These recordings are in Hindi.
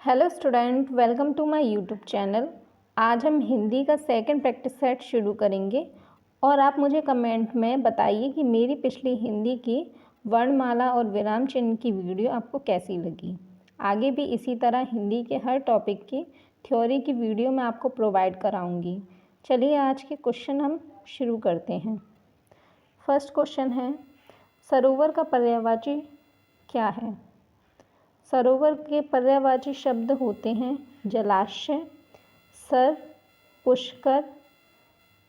Hello student, welcome to my YouTube channel. आज हम हिंदी का सेकंड प्रैक्टिस सेट शुरू करेंगे और आप मुझे कमेंट में बताइए कि मेरी पिछली हिंदी की वर्णमाला और विराम चिन्ह की वीडियो आपको कैसी लगी। आगे भी इसी तरह हिंदी के हर टॉपिक की थ्योरी की वीडियो मैं आपको प्रोवाइड कराऊंगी। चलिए आज के क्वेश्चन हम शुरू करते हैं। फर्स्ट क्वेश्चन है, सरोवर का पर्यायवाची क्या है? सरोवर के पर्यायवाची शब्द होते हैं जलाशय, सर, पुष्कर,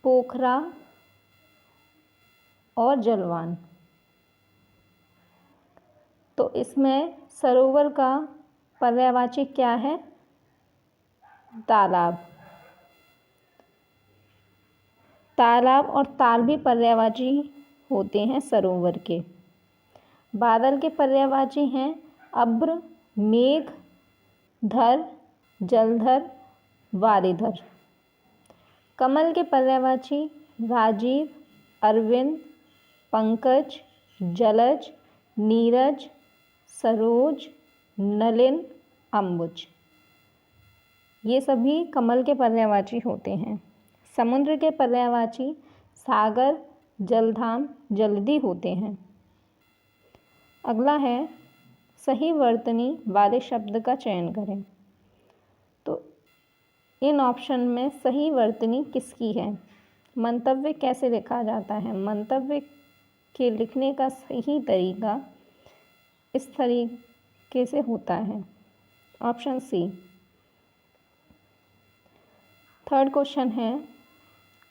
पोखरा और जलवान। तो इसमें सरोवर का पर्यायवाची क्या है? तालाब। तालाब और ताल भी पर्यायवाची होते हैं सरोवर के। बादल के पर्यायवाची हैं अभ्र, मेघ, धर, जलधर, वारिधर। कमल के पर्यायवाची राजीव, अरविंद, पंकज, जलज, नीरज, सरोज, नलिन, अम्बुज। ये सभी कमल के पर्यायवाची होते हैं। समुद्र के पर्यायवाची सागर, जलधाम, जलधि होते हैं। अगला है, सही वर्तनी वाले शब्द का चयन करें। तो इन ऑप्शन में सही वर्तनी किसकी है? मंतव्य कैसे लिखा जाता है? मंतव्य के लिखने का सही तरीका इस तरीके से होता है। Option C. थर्ड क्वेश्चन है,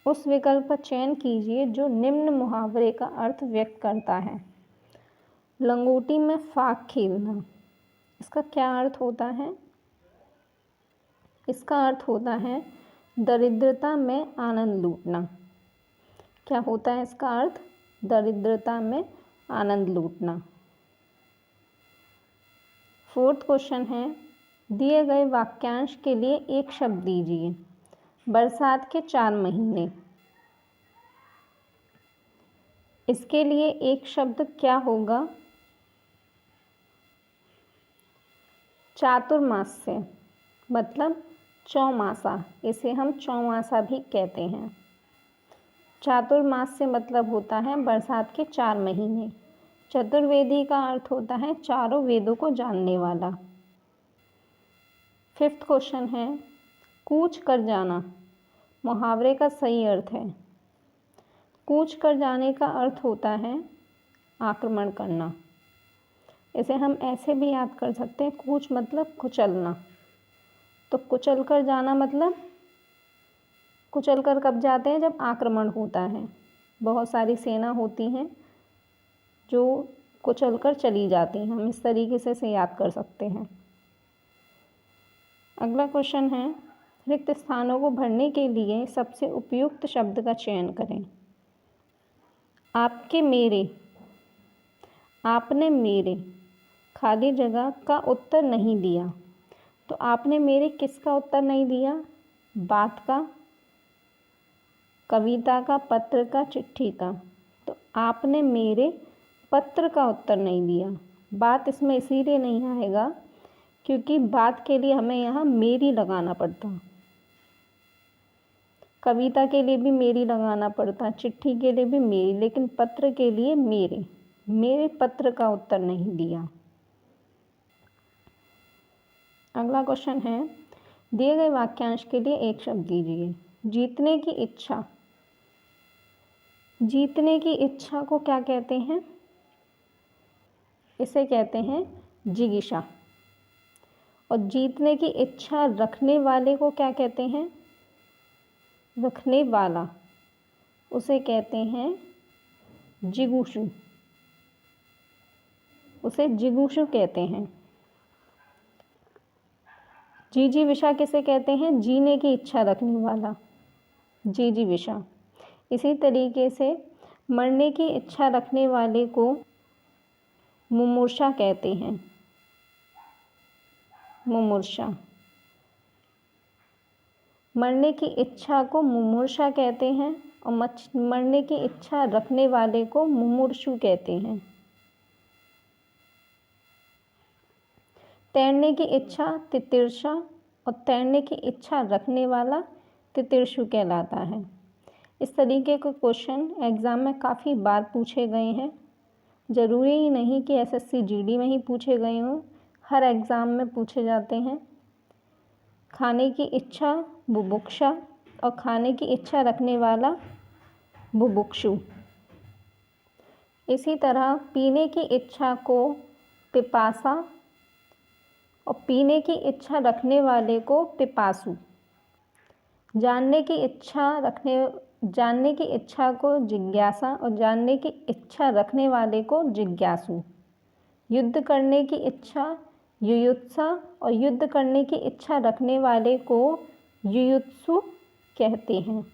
उस विकल्प का चयन कीजिए जो निम्न मुहावरे का अर्थ व्यक्त करता है। लंगोटी में फाक खेलना, इसका क्या अर्थ होता है? इसका अर्थ होता है दरिद्रता में आनंद लूटना। क्या होता है इसका अर्थ? दरिद्रता में आनंद लूटना। फोर्थ क्वेश्चन है, दिए गए वाक्यांश के लिए एक शब्द दीजिए। बरसात के 4 महीने, इसके लिए एक शब्द क्या होगा? चातुर्मास्य, मतलब चौमासा। इसे हम चौमासा भी कहते हैं। चातुर्मास्य मतलब होता है बरसात के 4 महीने। चतुर्वेदी का अर्थ होता है चारों वेदों को जानने वाला। फिफ्थ क्वेश्चन है, कूच कर जाना मुहावरे का सही अर्थ है। कूच कर जाने का अर्थ होता है आक्रमण करना। इसे हम ऐसे भी याद कर सकते हैं, कूच मतलब कुचलना। तो कुचल कर जाना मतलब कुचल कर कब जाते हैं? जब आक्रमण होता है। बहुत सारी सेना होती हैं जो कुचल कर चली जाती हैं। हम इस तरीके से इसे याद कर सकते हैं। अगला क्वेश्चन है, रिक्त स्थानों को भरने के लिए सबसे उपयुक्त शब्द का चयन करें। आपके, मेरे, आपने, मेरे, खाली जगह का उत्तर नहीं दिया। तो आपने मेरे किसका उत्तर नहीं दिया? बात का, कविता का, पत्र का, चिट्ठी का। तो आपने मेरे पत्र का उत्तर नहीं दिया। बात इसमें इसीलिए नहीं आएगा क्योंकि बात के लिए हमें यहाँ मेरी लगाना पड़ता। कविता के लिए भी मेरी लगाना पड़ता, चिट्ठी के लिए भी मेरी, लेकिन पत्र के लिए मेरे पत्र का उत्तर नहीं दिया। अगला क्वेश्चन है, दिए गए वाक्यांश के लिए एक शब्द दीजिए। जीतने की इच्छा। जीतने की इच्छा को क्या कहते हैं? इसे कहते हैं जिगीषा। और जीतने की इच्छा रखने वाले को क्या कहते हैं? रखने वाला। उसे कहते हैं जिगुषु। उसे जिगुषु कहते हैं। जिजीविषा किसे कहते हैं? जीने की इच्छा रखने वाला, जिजीविषा। इसी तरीके से मरने की इच्छा रखने वाले को मुमूर्षा कहते हैं। मुमूर्षा। मरने की इच्छा को मुमूर्षा कहते हैं और मरने की इच्छा रखने वाले को मुमूर्षु कहते हैं। तैरने की इच्छा तितिर्षा और तैरने की इच्छा रखने वाला तितिर्षु कहलाता है। इस तरीके के क्वेश्चन एग्ज़ाम में काफ़ी बार पूछे गए हैं। ज़रूरी ही नहीं कि एसएससी जीडी में ही पूछे गए हों, हर एग्ज़ाम में पूछे जाते हैं। खाने की इच्छा बुभुक्षा और खाने की इच्छा रखने वाला बुभुक्षु। इसी तरह पीने की इच्छा को पिपासा और पीने की इच्छा रखने वाले को पिपासु। जानने की इच्छा को जिज्ञासा और जानने की इच्छा रखने वाले को जिज्ञासु। युद्ध करने की इच्छा युयुत्सा और युद्ध करने की इच्छा रखने वाले को युयुत्सु कहते हैं।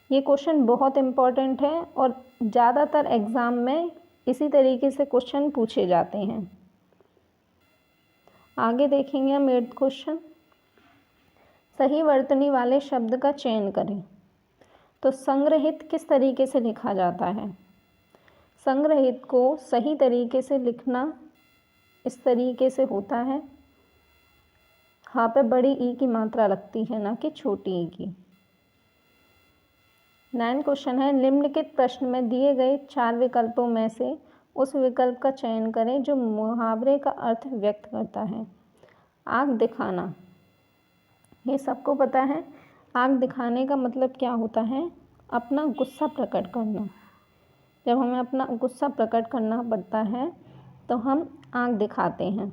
ये क्वेश्चन बहुत इम्पोर्टेंट है और ज़्यादातर एग्ज़ाम में इसी तरीके से क्वेश्चन पूछे जाते हैं। आगे देखेंगे हम 8th क्वेश्चन। सही वर्तनी वाले शब्द का चयन करें। तो संग्रहित किस तरीके से लिखा जाता है? संग्रहित को सही तरीके से लिखना इस तरीके से होता है। हाँ पे बड़ी ई की मात्रा लगती है, ना कि छोटी ई की। 9 क्वेश्चन है, निम्नलिखित प्रश्न में दिए गए 4 विकल्पों में से उस विकल्प का चयन करें जो मुहावरे का अर्थ व्यक्त करता है। आँख दिखाना, ये सबको पता है। आँख दिखाने का मतलब क्या होता है? अपना गुस्सा प्रकट करना। जब हमें अपना गुस्सा प्रकट करना पड़ता है तो हम आँख दिखाते हैं।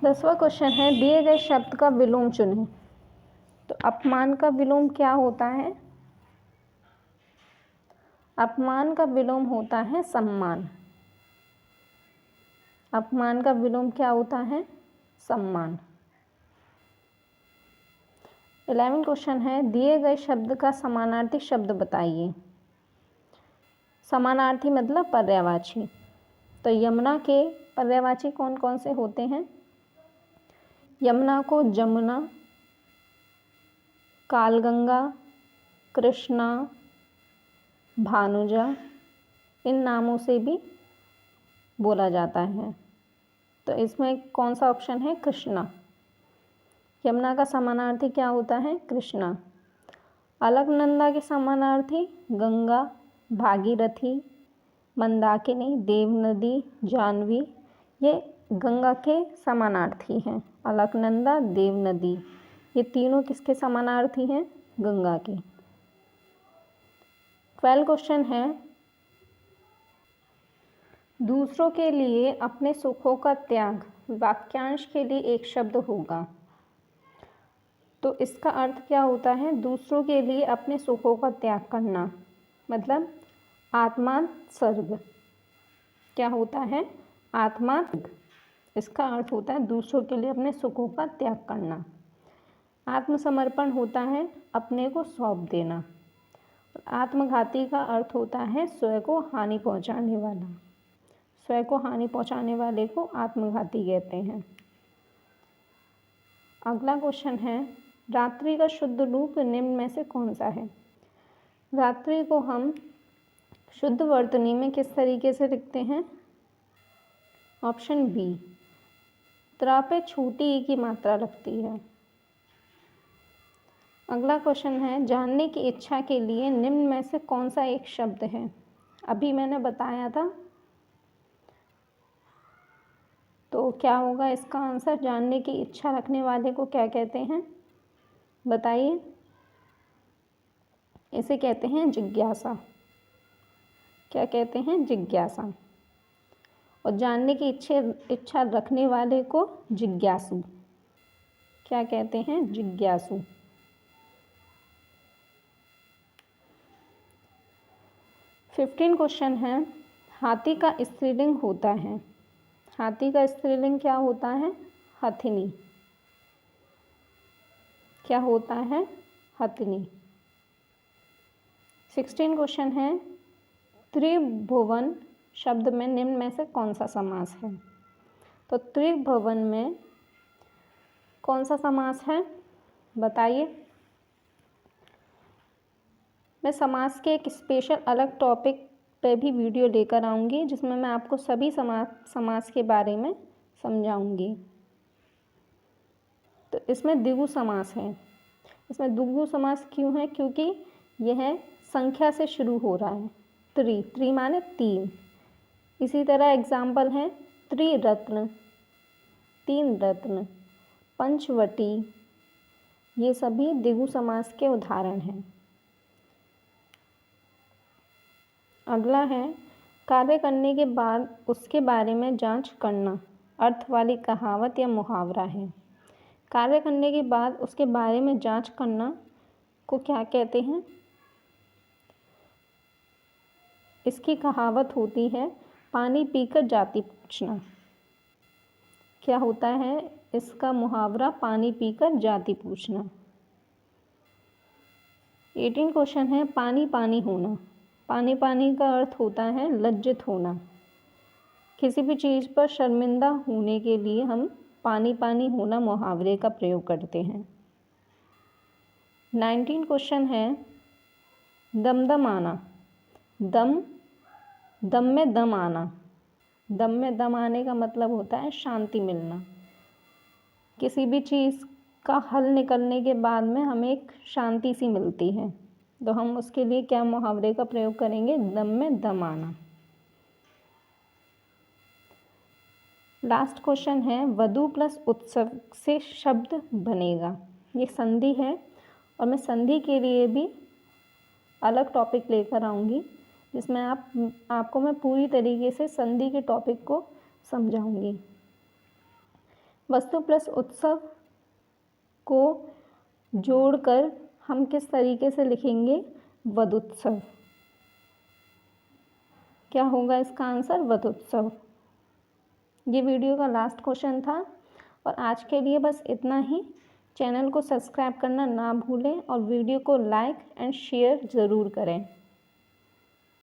10वां क्वेश्चन है, दिए गए शब्द का विलोम चुनें। तो अपमान का विलोम क्या होता है? अपमान का विलोम होता है सम्मान। अपमान का विलोम क्या होता है? सम्मान। 11वां क्वेश्चन है, दिए गए शब्द का समानार्थी शब्द बताइए। समानार्थी मतलब पर्यायवाची। तो यमुना के पर्यायवाची कौन कौन से होते हैं? यमुना को जमुना, कालगंगा, कृष्णा, भानुजा, इन नामों से भी बोला जाता है। तो इसमें कौन सा ऑप्शन है? कृष्णा। यमुना का समानार्थी क्या होता है? कृष्णा। अलकनंदा के समानार्थी गंगा, भागीरथी, मंदाकिनी, देवनदी, जाह्नवी, ये गंगा के समानार्थी हैं। अलकनंदा, देवनदी, ये तीनों किसके समानार्थी हैं? गंगा के। 12 क्वेश्चन है, दूसरों के लिए अपने सुखों का त्याग वाक्यांश के लिए एक शब्द होगा। तो इसका अर्थ क्या होता है? दूसरों के लिए अपने सुखों का त्याग करना मतलब आत्मात्सर्ग। क्या होता है? आत्मात्सर्ग। इसका अर्थ होता है दूसरों के लिए अपने सुखों का त्याग करना। आत्मसमर्पण होता है अपने को सौंप देना। आत्मघाती का अर्थ होता है स्वयं को हानि पहुंचाने वाला। स्वयं को हानि पहुंचाने वाले को आत्मघाती कहते हैं। अगला क्वेश्चन है, रात्रि का शुद्ध रूप निम्न में से कौन सा है? रात्रि को हम शुद्ध वर्तनी में किस तरीके से लिखते हैं? ऑप्शन बी, त्रा पे छोटी ई की मात्रा लगती है। अगला क्वेश्चन है, जानने की इच्छा के लिए निम्न में से कौन सा एक शब्द है? अभी मैंने बताया था, तो क्या होगा इसका आंसर? जानने की इच्छा रखने वाले को क्या कहते हैं? बताइए। इसे कहते हैं जिज्ञासा। क्या कहते हैं? जिज्ञासा। और जानने की इच्छा रखने वाले को जिज्ञासु। क्या कहते हैं? जिज्ञासु। फिफ्टीन क्वेश्चन है, हाथी का स्त्रीलिंग होता है। हाथी का स्त्रीलिंग क्या होता है? हथिनी। क्या होता है? हथिनी। 16 क्वेश्चन है, त्रिभुवन शब्द में निम्न में से कौन सा समास है? तो त्रिभुवन में कौन सा समास है? बताइए। मैं समास के एक स्पेशल अलग टॉपिक पे भी वीडियो लेकर आऊँगी, जिसमें मैं आपको सभी समास के बारे में समझाऊँगी। तो इसमें द्विगु समास है। इसमें द्विगु समास क्यों है? क्योंकि यह संख्या से शुरू हो रहा है। त्रि माने 3। इसी तरह एग्जाम्पल है त्रिरत्न, 3 रत्न, पंचवटी, ये सभी द्विगु समास के उदाहरण हैं। अगला है कार्य करने के बाद उसके बारे में जांच करना, अर्थ वाली कहावत या मुहावरा है। कार्य करने के बाद उसके बारे में जांच करना को क्या कहते हैं? इसकी कहावत होती है पानी पीकर जाति पूछना। क्या होता है इसका मुहावरा? पानी पीकर जाति पूछना। 18 क्वेश्चन है पानी पानी होना। पानी पानी का अर्थ होता है लज्जित होना। किसी भी चीज़ पर शर्मिंदा होने के लिए हम पानी पानी होना मुहावरे का प्रयोग करते हैं। 19 क्वेश्चन है दम आना। दम में दम आना। दम में दम आने का मतलब होता है शांति मिलना। किसी भी चीज़ का हल निकलने के बाद में हमें एक शांति सी मिलती है, तो हम उसके लिए क्या मुहावरे का प्रयोग करेंगे? दम में दम आना। लास्ट क्वेश्चन है वधू प्लस उत्सव से शब्द बनेगा। ये संधि है और मैं संधि के लिए भी अलग टॉपिक लेकर आऊँगी, जिसमें आपको मैं पूरी तरीके से संधि के टॉपिक को समझाऊँगी। वस्तु प्लस उत्सव को जोड़कर हम किस तरीके से लिखेंगे? वधूत्सव। क्या होगा इसका आंसर? वधूत्सव। ये वीडियो का लास्ट क्वेश्चन था और आज के लिए बस इतना ही। चैनल को सब्सक्राइब करना ना भूलें और वीडियो को लाइक एंड शेयर ज़रूर करें।